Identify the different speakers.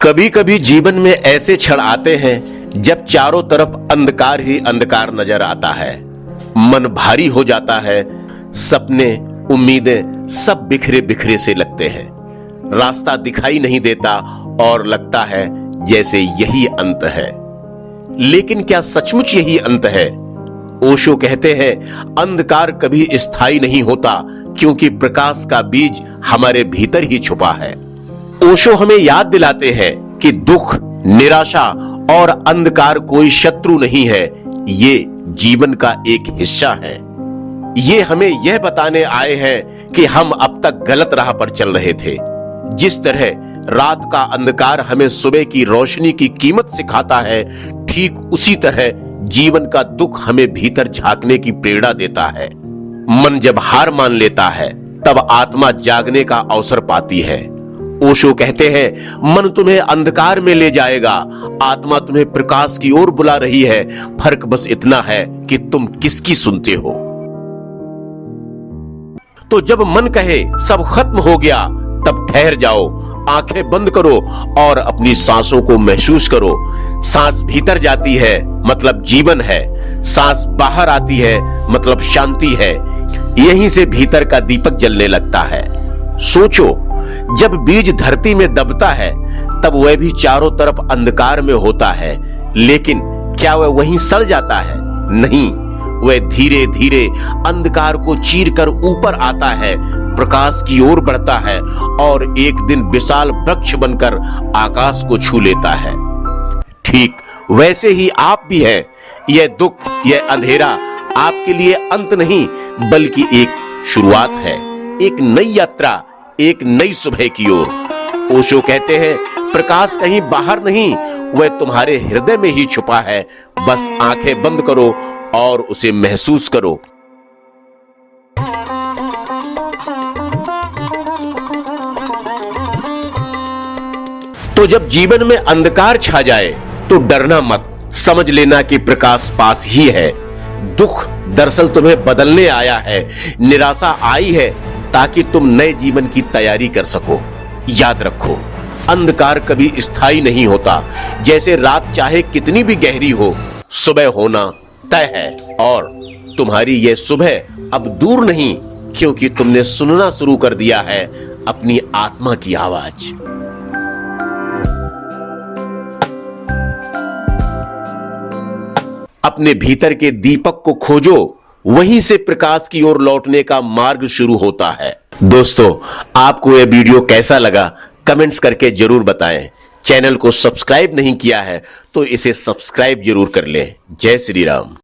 Speaker 1: कभी कभी जीवन में ऐसे क्षण आते हैं जब चारों तरफ अंधकार ही अंधकार नजर आता है। मन भारी हो जाता है, सपने उम्मीदें सब बिखरे बिखरे से लगते हैं। रास्ता दिखाई नहीं देता और लगता है जैसे यही अंत है। लेकिन क्या सचमुच यही अंत है? ओशो कहते हैं अंधकार कभी स्थायी नहीं होता, क्योंकि प्रकाश का बीज हमारे भीतर ही छुपा है। ओशो हमें याद दिलाते हैं कि दुख, निराशा और अंधकार कोई शत्रु नहीं है, ये जीवन का एक हिस्सा है। ये हमें यह बताने आए हैं कि हम अब तक गलत राह पर चल रहे थे। जिस तरह रात का अंधकार हमें सुबह की रोशनी की कीमत सिखाता है, ठीक उसी तरह जीवन का दुख हमें भीतर झांकने की प्रेरणा देता है। मन जब हार मान लेता है, तब आत्मा जागने का अवसर पाती है। ओशो कहते हैं मन तुम्हें अंधकार में ले जाएगा, आत्मा तुम्हें प्रकाश की ओर बुला रही है। फर्क बस इतना है कि तुम किसकी सुनते हो। तो जब मन कहे सब खत्म हो गया, तब ठहर जाओ, आंखें बंद करो और अपनी सांसों को महसूस करो। सांस भीतर जाती है मतलब जीवन है, सांस बाहर आती है मतलब शांति है। यहीं से भीतर का दीपक जलने लगता है। सोचो, जब बीज धरती में दबता है तब वह भी चारों तरफ अंधकार में होता है, लेकिन क्या वह वहीं सड़ जाता है? नहीं, वह धीरे धीरे अंधकार को चीरकर ऊपर आता है, प्रकाश की ओर बढ़ता है और एक दिन विशाल वृक्ष बनकर आकाश को छू लेता है। ठीक वैसे ही आप भी हैं। यह दुख, यह अंधेरा आपके लिए अंत नहीं, बल्कि एक शुरुआत है, एक नई यात्रा, एक नई सुबह की ओर। ओशो कहते हैं प्रकाश कहीं बाहर नहीं, वह तुम्हारे हृदय में ही छुपा है। बस आंखें बंद करो और उसे महसूस करो। तो जब जीवन में अंधकार छा जाए तो डरना मत, समझ लेना कि प्रकाश पास ही है। दुख दरअसल तुम्हें बदलने आया है, निराशा आई है ताकि तुम नए जीवन की तैयारी कर सको। याद रखो, अंधकार कभी स्थायी नहीं होता। जैसे रात चाहे कितनी भी गहरी हो, सुबह होना तय है। और तुम्हारी यह सुबह अब दूर नहीं, क्योंकि तुमने सुनना शुरू कर दिया है अपनी आत्मा की आवाज। अपने भीतर के दीपक को खोजो, वहीं से प्रकाश की ओर लौटने का मार्ग शुरू होता है। दोस्तों, आपको यह वीडियो कैसा लगा कमेंट्स करके जरूर बताएं। चैनल को सब्सक्राइब नहीं किया है तो इसे सब्सक्राइब जरूर कर लें। जय श्री राम।